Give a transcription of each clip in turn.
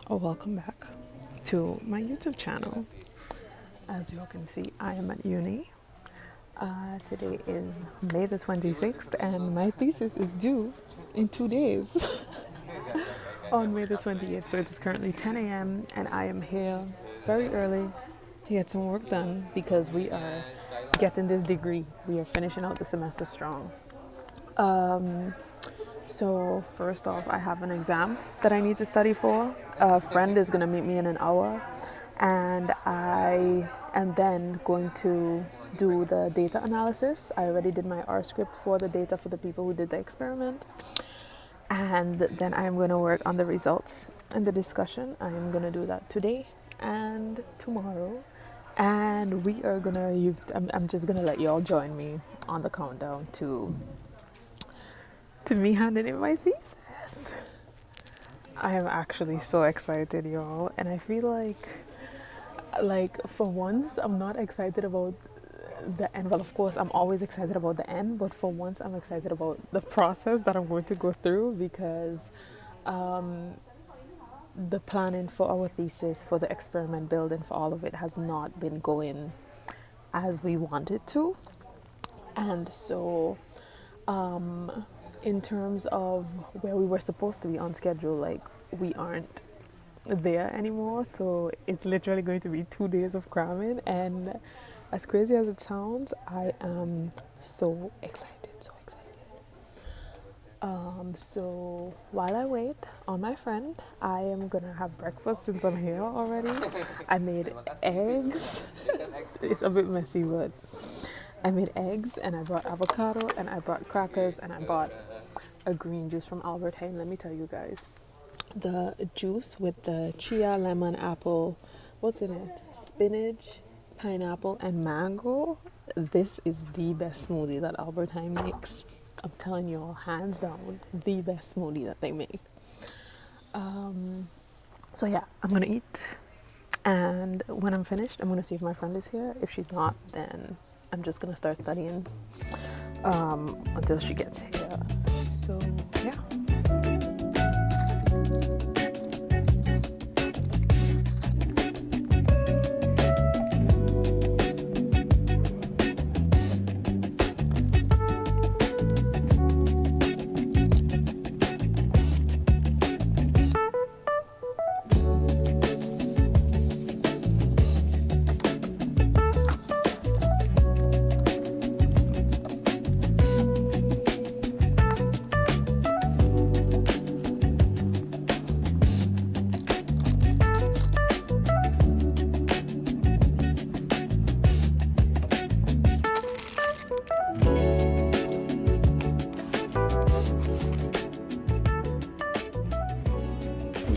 Welcome back to my YouTube channel. As you all can see, I am at uni. Today is May the 26th, and my thesis is due in 2 days on May the 28th. So it is currently 10 a.m., and I am here very early to get some work done because we are getting this degree. We are finishing out the semester strong. So first off, I have an exam that I need to study for. A friend is going to meet me in an hour, and I am then going to do the data analysis. I already did my R script for the data for the people who did the experiment, and then I am going to work on the results and the discussion. I am going to do that today and tomorrow, and we are gonna. I'm just gonna let you all join me on the countdown to me handing in my thesis. I am actually so excited, y'all, and I feel like for once I'm not excited about the end. Well, of course, I'm always excited about the end, but for once I'm excited about the process that I'm going to go through because the planning for our thesis, for the experiment building, for all of it has not been going as we wanted to. And so in terms of where we were supposed to be on schedule, like we aren't there anymore. So it's literally going to be 2 days of cramming, and as crazy as it sounds, I am so excited, so excited. So while I wait on my friend, I am gonna have breakfast since I'm here already. I made eggs. It's a bit messy, but I made eggs, and I brought avocado, and I brought crackers, and I bought a green juice from Albert Heijn. Let me tell you guys, the juice with the chia, lemon, apple, what's in it? Spinach, pineapple, and mango. This is the best smoothie that Albert Heijn makes. I'm telling you all, hands down, the best smoothie that they make. So yeah, I'm gonna eat, and when I'm finished, I'm gonna see if my friend is here. If she's not, then I'm just gonna start studying until she gets here. So yeah.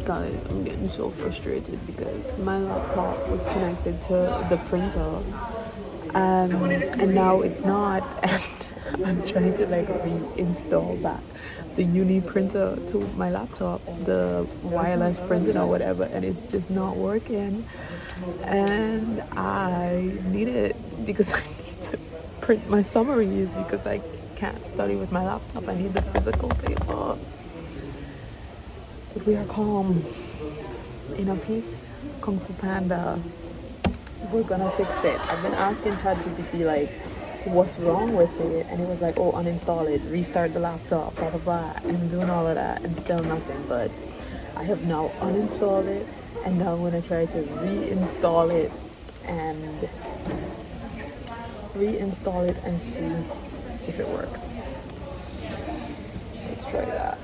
Guys, I'm getting so frustrated because my laptop was connected to the printer, and now it's not, and I'm trying to like reinstall back the uni printer to my laptop, the wireless printer or whatever, and it's just not working, and I need it because I need to print my summaries because I can't study with my laptop. I need the physical paper. But we are calm. Inner peace, Kung Fu Panda. We're gonna fix it. I've been asking ChatGPT like, what's wrong with it? And it was like, oh, uninstall it, restart the laptop, blah blah blah. And I'm doing all of that and still nothing. But I have now uninstalled it, and now I'm gonna try to reinstall it and see if it works. Let's try that.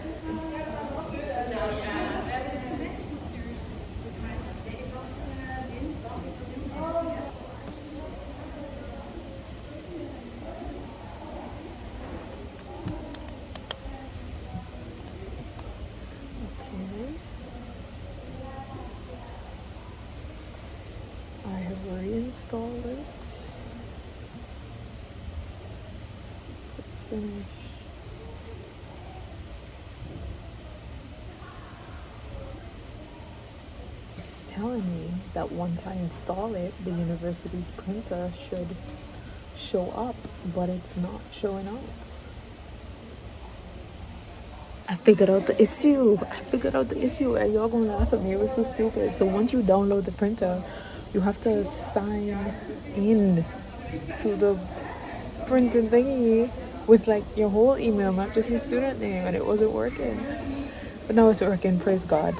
I have reinstalled it. Finish. It's telling me that once I install it, the university's printer should show up, but it's not showing up. I figured out the issue. And y'all gonna laugh at me. It was so stupid. So once you download the printer, you have to sign in to the printing thingy with like your whole email, not just your student name, and it wasn't working. But now it's working, praise God.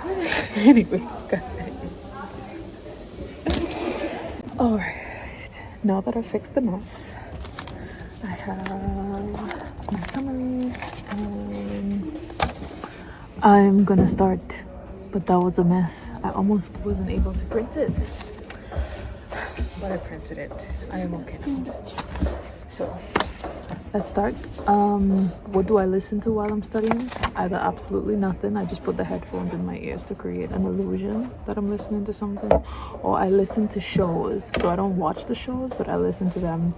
Anyways, guys. Alright, now that I fixed the mess, I have my summaries and I'm gonna start, but that was a mess. I almost wasn't able to print it, but I printed it. I am okay now. So let's start. What do I listen to while I'm studying? Either absolutely nothing. I just put the headphones in my ears to create an illusion that I'm listening to something, or I listen to shows. So I don't watch the shows, but I listen to them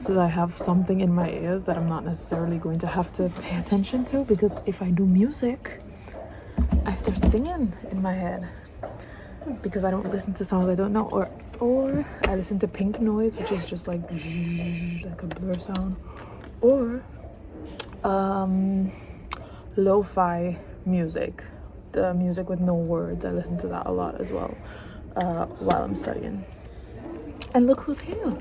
so that I have something in my ears that I'm not necessarily going to have to pay attention to, because if I do music, I start singing in my head because I don't listen to songs I don't know, or I listen to pink noise, which is just like a blur sound, or lo-fi music, the music with no words. I listen to that a lot as well while I'm studying. And look who's here.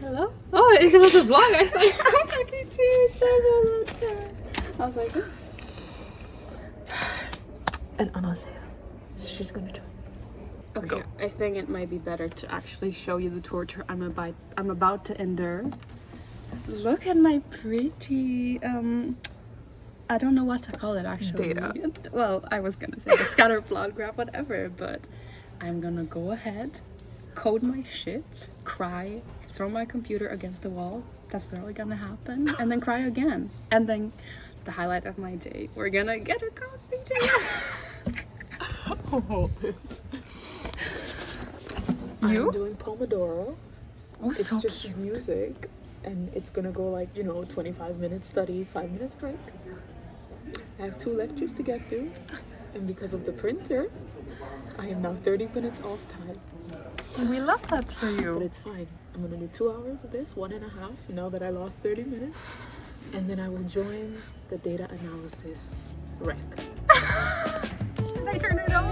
Hello? Oh, it was a vlog. I was like, I'm talking to you. I was like, And Anna's here. She's gonna do. okay, Go. I think it might be better to actually show you the torture I'm about to endure. Look at my pretty, I don't know what to call it actually. Data. Well, I was gonna say the scatter plot graph, whatever, but I'm gonna go ahead, code my shit, cry, throw my computer against the wall. That's really gonna happen, and then cry again, and then the highlight of my day, we're gonna get a coffee together. Hold this. You? I'm doing Pomodoro. Oh, It's so just cute. music, and it's gonna go like 25 minutes study, 5 minutes break. I have 2 lectures to get through, and because of the printer, I am now 30 minutes off time. We love that for But you. it's fine. I'm gonna do 2 hours of this, 1.5. Now that I lost 30 minutes, and then I will join the data analysis rec. Should I turn it off?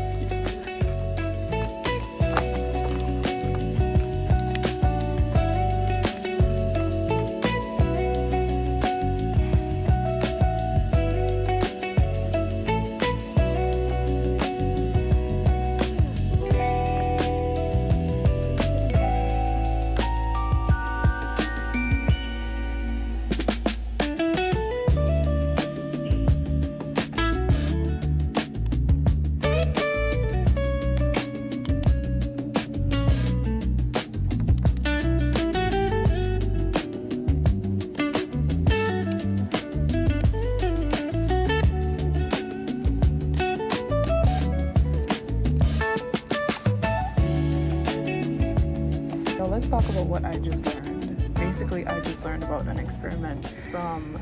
Let's talk about what I just learned. Basically, I just learned about an experiment from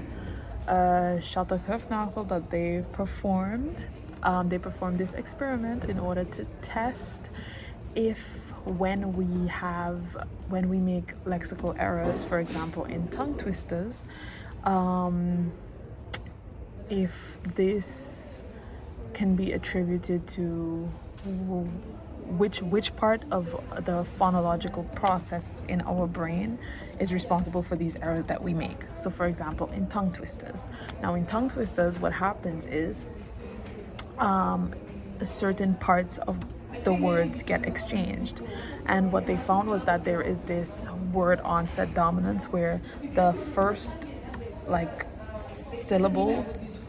Schatten that they performed. They performed this experiment in order to test if when we make lexical errors, for example in tongue twisters, if this can be attributed to which part of the phonological process in our brain is responsible for these errors that we make. So for example, in tongue twisters. Now in tongue twisters, what happens is certain parts of the words get exchanged. And what they found was that there is this word onset dominance where the first syllable,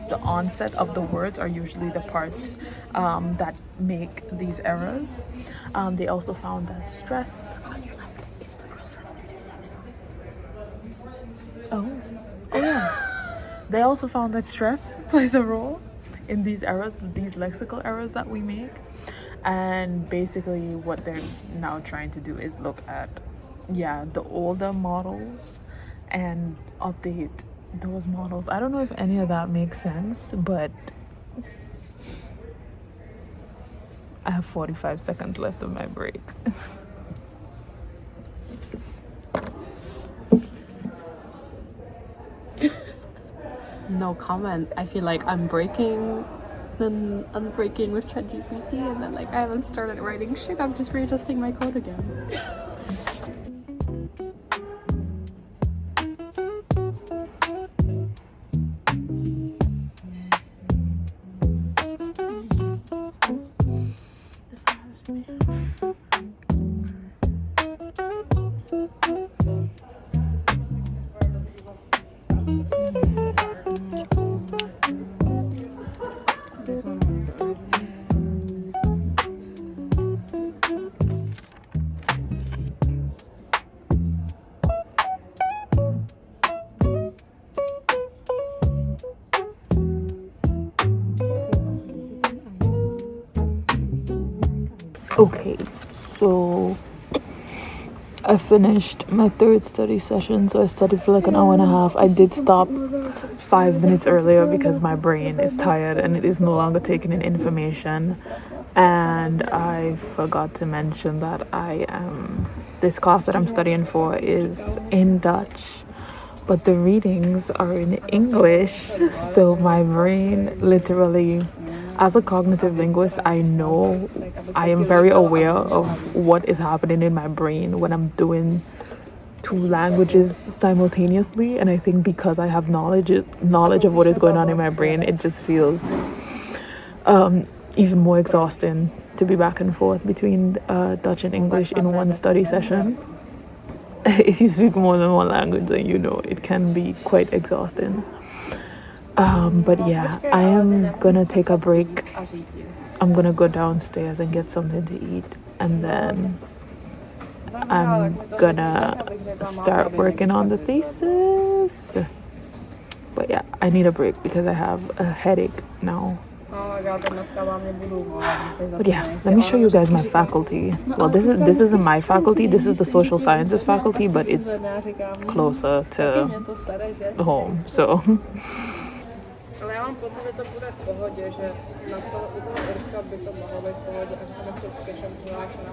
the onset of the words are usually the parts that make these errors. They also found that stress. On your left, it's the girl from 37. Oh yeah. They also found that stress plays a role in these errors, these lexical errors that we make. And basically what they're now trying to do is look at the older models and update those models. I don't know if any of that makes sense, but I have 45 seconds left of my break. no comment. I feel like I'm breaking, then unbreaking with ChatGPT, and then like I haven't started writing shit. I'm just readjusting my code again. Okay, so I finished my third study session, so I studied for like an hour and a half. I did stop 5 minutes earlier because my brain is tired and it is no longer taking in information. And I forgot to mention that this class that I'm studying for is in Dutch, but the readings are in English. So my brain literally, as a cognitive linguist, I know I am very aware of what is happening in my brain when I'm doing two languages simultaneously. And I think because I have knowledge of what is going on in my brain, it just feels even more exhausting to be back and forth between Dutch and English in one study session. If you speak more than one language, then you know it can be quite exhausting. But yeah, I am gonna take a break. I'm gonna go downstairs and get something to eat, and then I'm gonna start working on the thesis. But yeah, I need a break because I have a headache now. But yeah, let me show you guys my faculty. Well, this isn't my faculty, this is the social sciences faculty, but it's closer to home, so Ale já mám pocit, že to bude v pohodě, že na to, u toho Irska by to mohlo být v pohodě, až jsem ještě uspěšen přihlášená,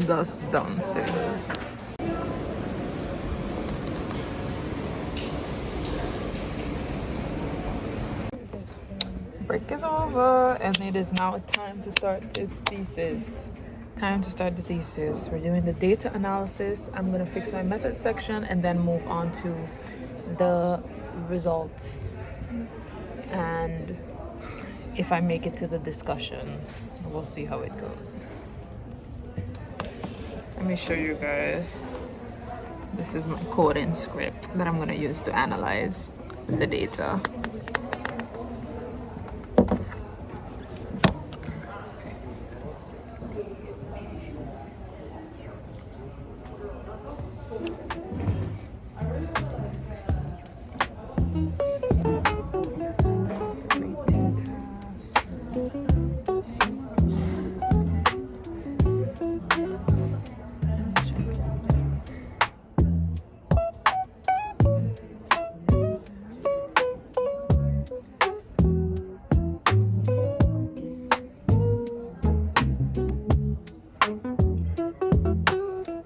that's downstairs. Break is over and it is now time to start this thesis. Time to start the thesis. We're doing the data analysis. I'm gonna fix my method section and then move on to the results, and if I make it to the discussion, we'll see how it goes. Let me show you guys. This is my coding script that I'm gonna use to analyze the data.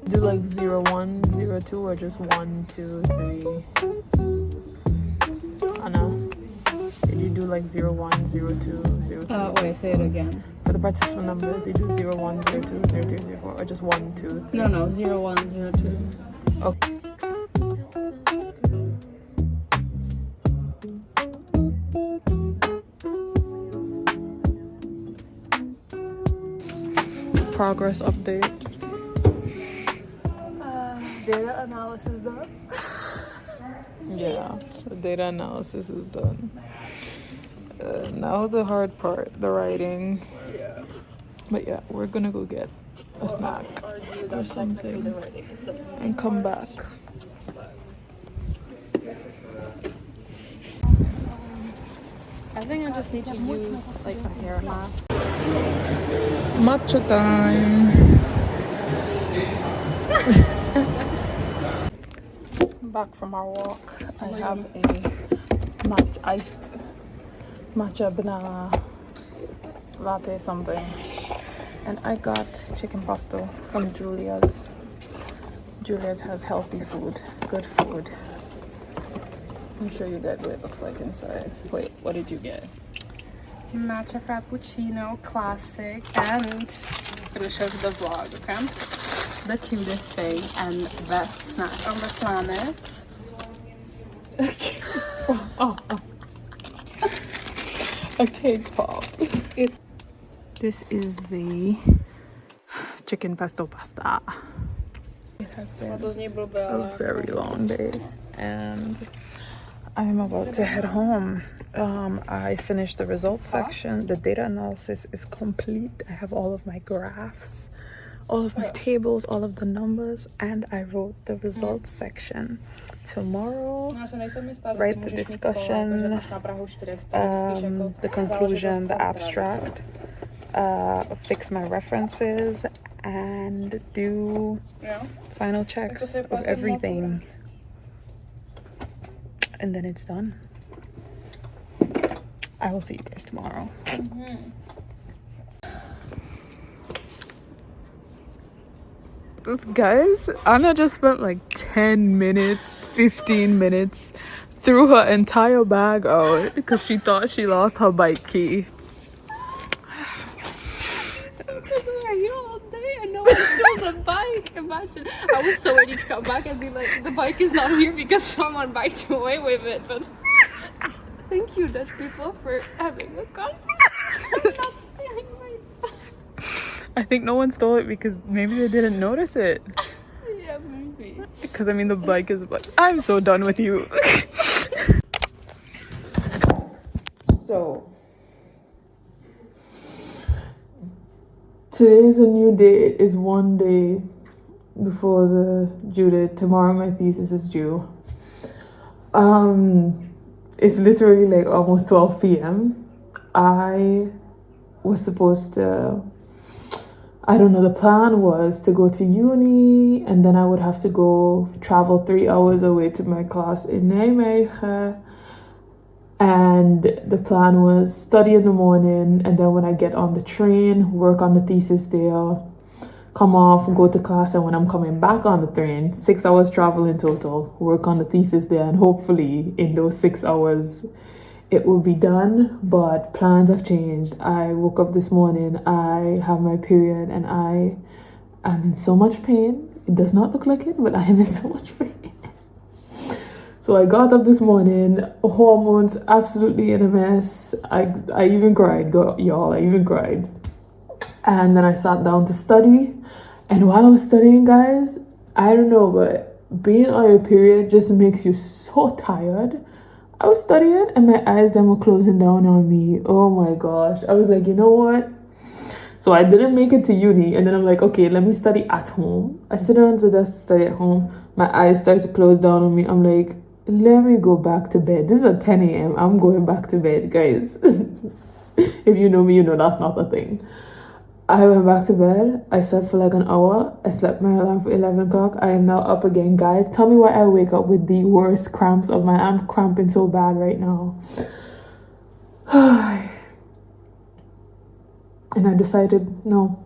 Do like 0, 1, 0, 2, or just 1, 2, 3? Anna, did you do like 0, 1, 0, 2, 0, 3? Wait, say it again. For the participant numbers, did you do 0, 1, 0, 2, 0, 3, 0, 4, or just 1, 2, 3? No, 0, 1, 0, 2. Okay. Progress update. Data analysis done. Yeah, the data analysis is done. Now the hard part, the writing. Yeah. But yeah, we're gonna go get a snack or something and come back. I think I just need to use like a hair mask. Matcha time. Back from our walk. I have a iced matcha banana latte something, and I got chicken pasta from Julia's. Julia's has healthy food, good food. Let me show you guys what it looks like inside. Wait, what did you get? Matcha frappuccino, classic, and I'm gonna show you the vlog, okay? The cutest thing and best snack on the planet. A cake pop. This is the chicken pesto pasta. It has been a very long day and I'm about to head home. I finished the results section. The data analysis is complete. I have all of my graphs, all of my tables, all of the numbers, and I wrote the results section. Tomorrow, write the discussion, the conclusion, the abstract, fix my references, and do final checks of everything. And then it's done. I will see you guys tomorrow. Guys, Anna just spent like 10 minutes, 15 minutes, threw her entire bag out because she thought she lost her bike key. Because we're here all day and no one stole the bike. Imagine. I was so ready to come back and be like, the bike is not here because someone biked away with it. But thank you, Dutch people, for having a contact. Not stealing my bike. I think no one stole it because maybe they didn't notice it. Yeah, maybe. Because I mean, the bike is like, I'm so done with you. So, today is a new day. It is one day before the due date. Tomorrow my thesis is due. It's literally like almost 12 p.m. I was supposed to, I don't know, the plan was to go to uni and then I would have to go travel 3 hours away to my class in Nijmegen. And the plan was study in the morning and then when I get on the train, work on the thesis there, come off, go to class, and when I'm coming back on the train, 6 hours travel in total, work on the thesis there, and hopefully in those 6 hours it will be done. But plans have changed. I woke up this morning, I have my period, and I am in so much pain. It does not look like it, but I am in so much pain. So I got up this morning, hormones absolutely in a mess. I even cried, y'all, I even cried. And then I sat down to study. And while I was studying, guys, I don't know, but being on your period just makes you so tired. I was studying and my eyes then were closing down on me. Oh my gosh. I was like, you know what? So I didn't make it to uni. And then I'm like, okay, let me study at home. I sit down to the desk to study at home. My eyes start to close down on me. I'm like, let me go back to bed. This is at 10 a.m. I'm going back to bed, guys. If you know me, you know that's not the thing. I went back to bed. I slept for like an hour. I slept my alarm for 11 o'clock. I am now up again, guys. Tell me why I wake up with the worst cramps of my... I'm cramping so bad right now. And I decided, no,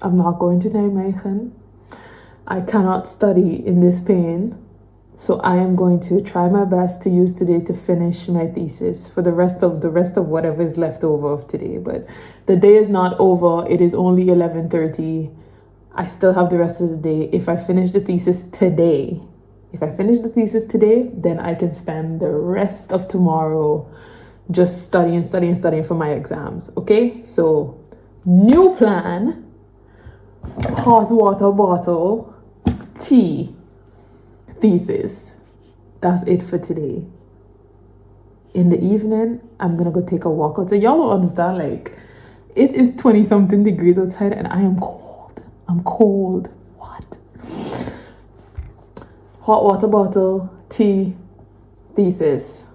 I'm not going to Nijmegen. I cannot study in this pain. So I am going to try my best to use today to finish my thesis for the rest of whatever is left over of today. But the day is not over. It is only 11:30. I still have the rest of the day. If I finish the thesis today, then I can spend the rest of tomorrow just studying for my exams. Okay? So, new plan, hot water bottle, tea, thesis. That's it for today. In the evening, I'm gonna go take a walk out. So y'all don't understand, like, it is 20 something degrees outside and I am cold. I'm cold. What? Hot water bottle, tea, thesis.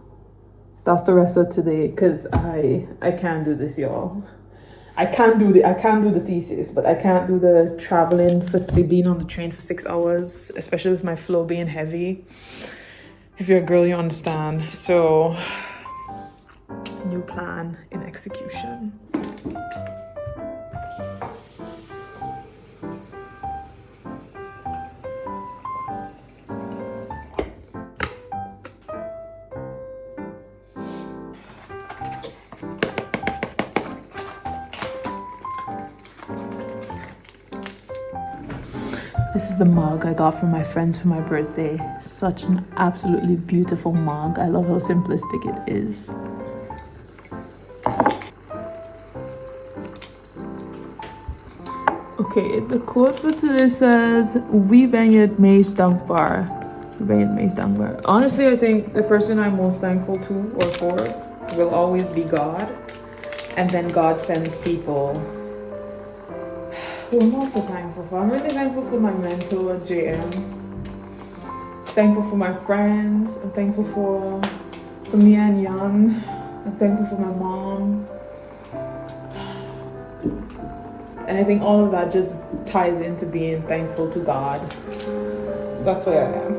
That's the rest of today, because I can't do this, y'all. I can't do the thesis, but I can't do the traveling for being on the train for 6 hours, especially with my flow being heavy. If you're a girl, you understand. So, new plan in execution. This is the mug I got from my friends for my birthday. Such an absolutely beautiful mug. I love how simplistic it is. Okay, the quote for today says, "Wie ben je het meest dankbaar?" Wie ben je het meest dankbaar? Honestly, I think the person I'm most thankful to or for will always be God. And then God sends people who I'm also thankful for. I'm really thankful for my mentor, JM. Thankful for my friends. I'm thankful for Mia and Jan. I'm thankful for my mom. And I think all of that just ties into being thankful to God. That's where I am.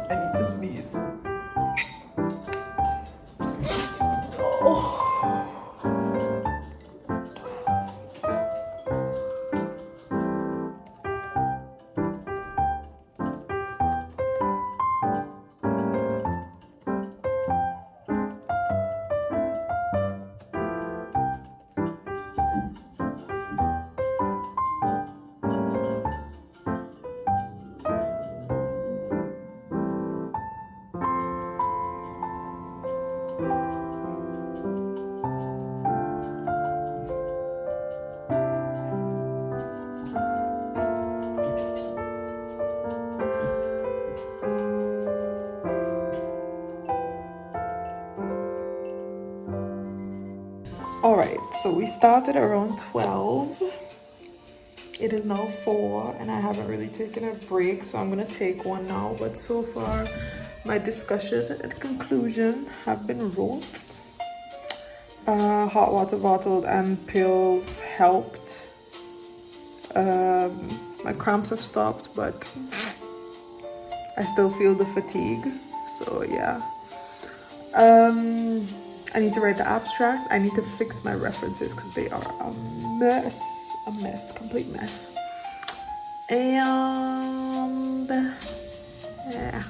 I need to sneeze. All right, so we started around 12. It is now 4 and I haven't really taken a break, so I'm gonna take one now. But so far, my discussion and conclusion have been wrote. Hot water bottle and pills helped. My cramps have stopped, but I still feel the fatigue, so yeah. I need to write the abstract. I need to fix my references because they are a mess, complete mess. And yeah,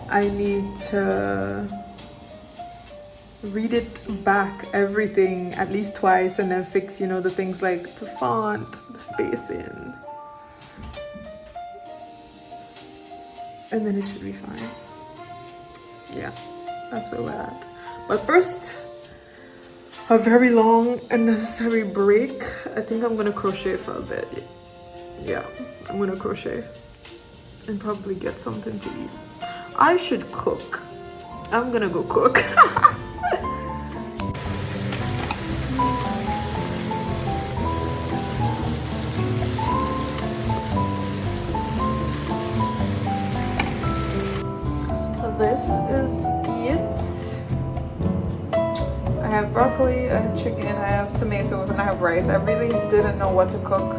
I need to read it back, everything, at least twice, and then fix, you know, the things like the font, the spacing, and then it should be fine. Yeah, that's where we're at. But first, a very long and necessary break. I think I'm gonna crochet for a bit. Yeah, I'm gonna crochet and probably get something to eat. I should cook. I'm gonna go cook. This is it. I have broccoli, I have chicken, I have tomatoes, and I have rice. I really didn't know what to cook,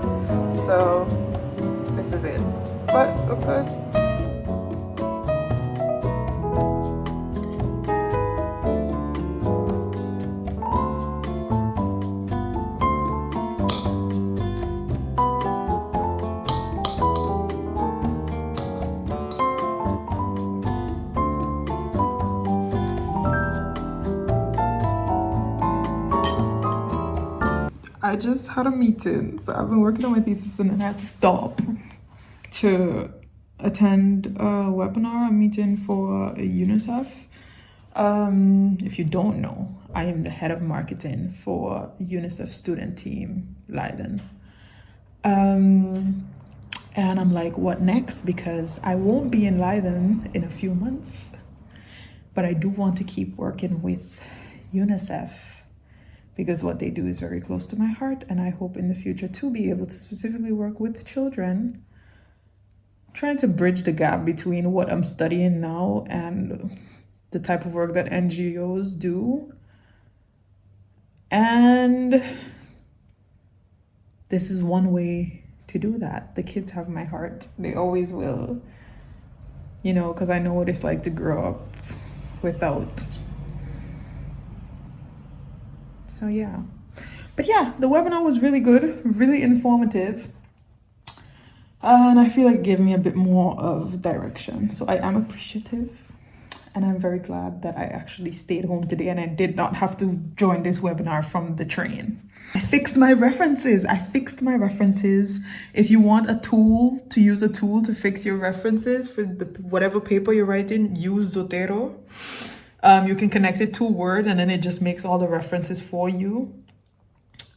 so this is it. But looks good. I just had a meeting, so I've been working on my thesis and then I had to stop to attend a webinar, a meeting for UNICEF. If you don't know, I am the head of marketing for UNICEF student team, Leiden. And I'm like, what next? Because I won't be in Leiden in a few months. But I do want to keep working with UNICEF because what they do is very close to my heart, and I hope in the future to be able to specifically work with children, trying to bridge the gap between what I'm studying now and the type of work that NGOs do. And this is one way to do that. The kids have my heart. They always will. You know, because I know what it's like to grow up without. So yeah. But yeah, the webinar was really good, really informative. And I feel like it gave me a bit more of direction. So I am appreciative. And I'm very glad that I actually stayed home today and I did not have to join this webinar from the train. I fixed my references. If you want a tool, to use a tool to fix your references for whatever paper you're writing, use Zotero. You can connect it to Word and then it just makes all the references for you.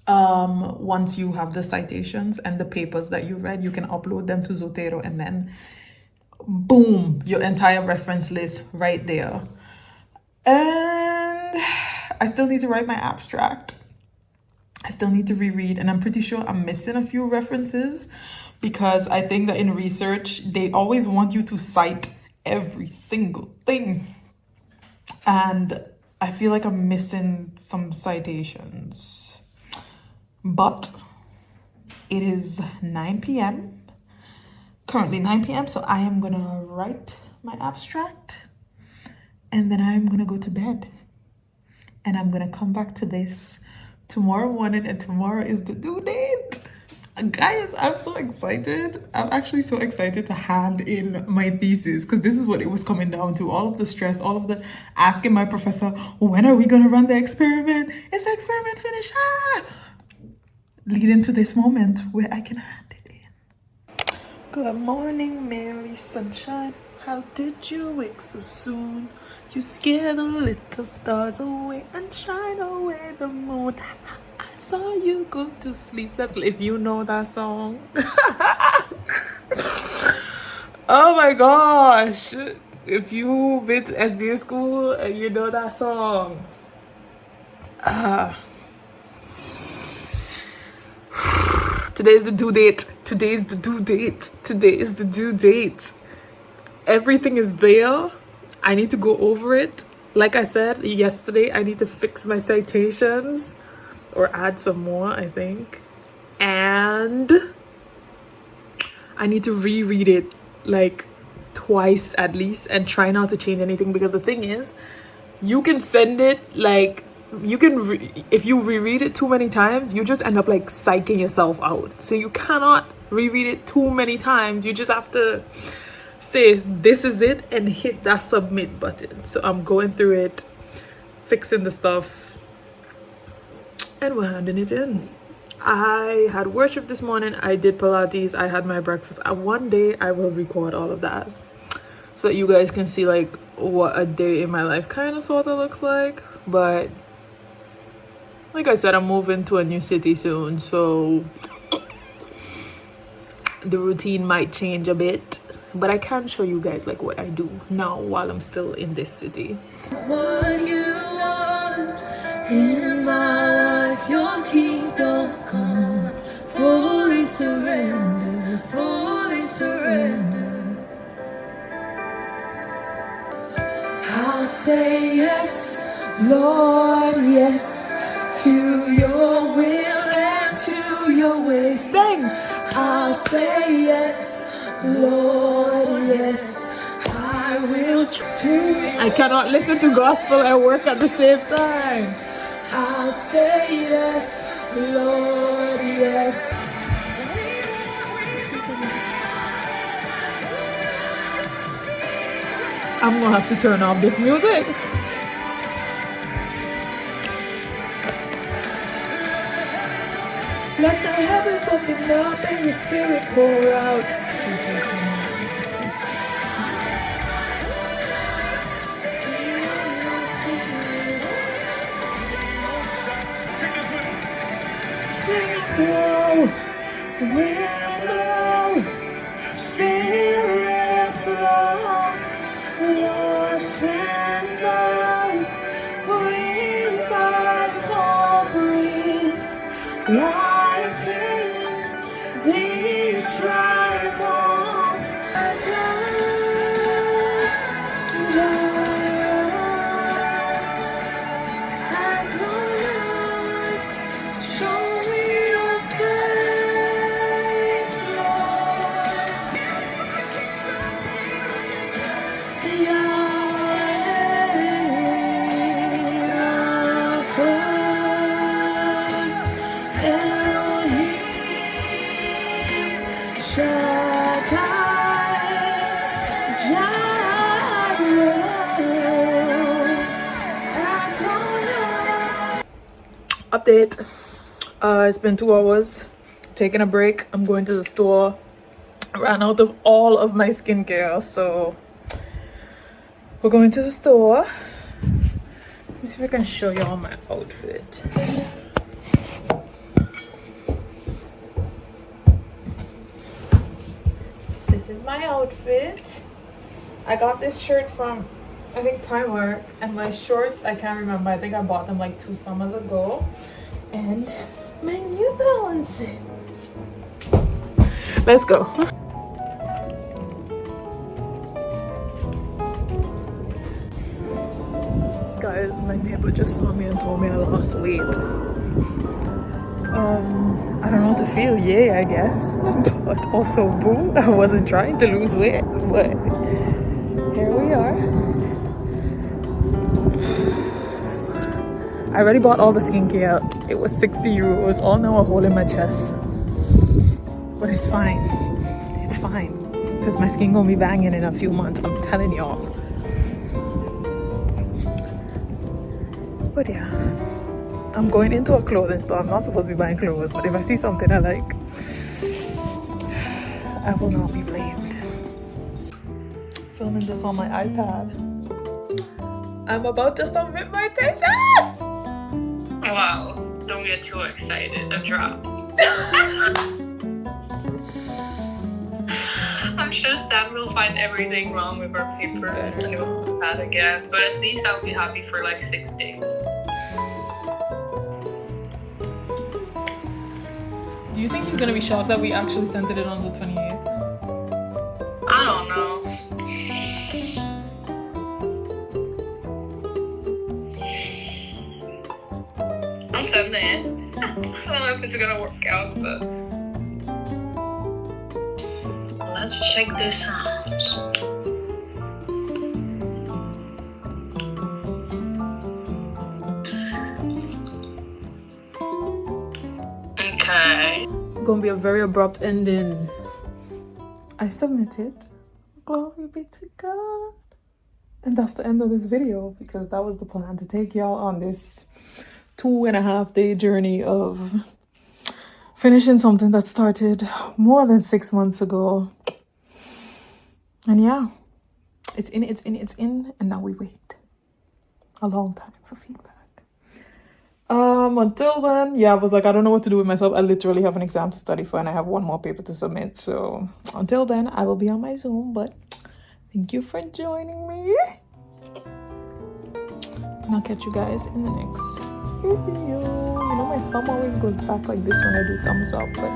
Once you have the citations and the papers that you read, you can upload them to Zotero and then boom, your entire reference list right there. And I still need to write my abstract. I still need to reread, and I'm pretty sure I'm missing a few references because I think that in research, they always want you to cite every single thing. And I feel like I'm missing some citations. But it is 9 p.m. Currently 9 p.m. So I am gonna write my abstract and then I'm gonna go to bed. And I'm gonna come back to this tomorrow morning, and tomorrow is the due date. Guys, I'm so excited. I'm actually so excited to hand in my thesis because this is what it was coming down to. All of the stress, all of the asking my professor, when are we gonna run the experiment? Is the experiment finished? Leading to this moment where I can hand it in. Good morning, Mary Sunshine. How did you wake so soon? You scared the little stars away and shine away the moon. I saw you go to sleep. That's if you know that song. Oh my gosh. If you've been to SD school and you know that song. Today's the due date. Today is the due date. Everything is there. I need to go over it. Like I said yesterday, I need to fix my citations or add some more, I think. And I need to reread it like twice at least and try not to change anything, because the thing is, you can send it like, you can if you reread it too many times, you just end up like psyching yourself out. So you cannot reread it too many times. You just have to say this is it and hit that submit button. So I'm going through it, fixing the stuff, and we're handing it in. I had worship this morning, I did Pilates, I had my breakfast, and one day I will record all of that so that you guys can see like what a day in my life kind of sort of looks like. But like I said, I'm moving to a new city soon, so the routine might change a bit, but I can show you guys like what I do now while I'm still in this city. What you want in my life, your kingdom come, fully surrender, fully surrender. I'll say yes, Lord, yes, to your will and to your way. Sing! I'll say yes, Lord, yes, I will try. I cannot listen to gospel and work at the same time. I'll say yes, Lord, yes. I'm gonna have to turn off this music. Let the heavens open up and your spirit pour out. Sing blow, wind blow, spirit flow, Lord send the Update. It's been 2 hours. Taking a break. I'm going to the store. Ran out of all of my skincare, so we're going to the store. Let me see if I can show y'all my outfit. This is my outfit. I got this shirt from, I think, Primark, and my shorts, I can't remember. I think I bought them like 2 summers ago. And my New Balances. Let's go. Guys, my neighbor just saw me and told me I lost weight. I don't know what to feel. Yay, I guess. But also, boo, I wasn't trying to lose weight. But here we are. I already bought all the skincare. It was 60 euros. All now a hole in my chest. But it's fine. It's fine. Because my skin gonna be banging in a few months. I'm telling y'all. But yeah. I'm going into a clothing store. I'm not supposed to be buying clothes. But if I see something I like, I will not be blamed. Filming this on my iPad. I'm about to submit my thesis! Wow, don't get too excited. A drop. I'm sure Sam will find everything wrong with our papers and we'll do that again. But at least I'll be happy for like 6 days. Do you think he's gonna be shocked that we actually sent it on the 28th? I don't know. I'm sending it. I don't know if it's gonna work out, but let's check this out. Okay. Gonna be a very abrupt ending. I submitted. Glory be to God. And that's the end of this video, because that was the plan, to take y'all on this 2.5-day journey of finishing something that started more than 6 months ago. And yeah, it's in, and now we wait a long time for feedback. Until then, yeah, I was like, I don't know what to do with myself. I literally have an exam to study for and I have 1 more paper to submit. So until then, I will be on my Zoom, but thank you for joining me. And I'll catch you guys in the next video. You know, my thumb always goes back like this when I do thumbs up, but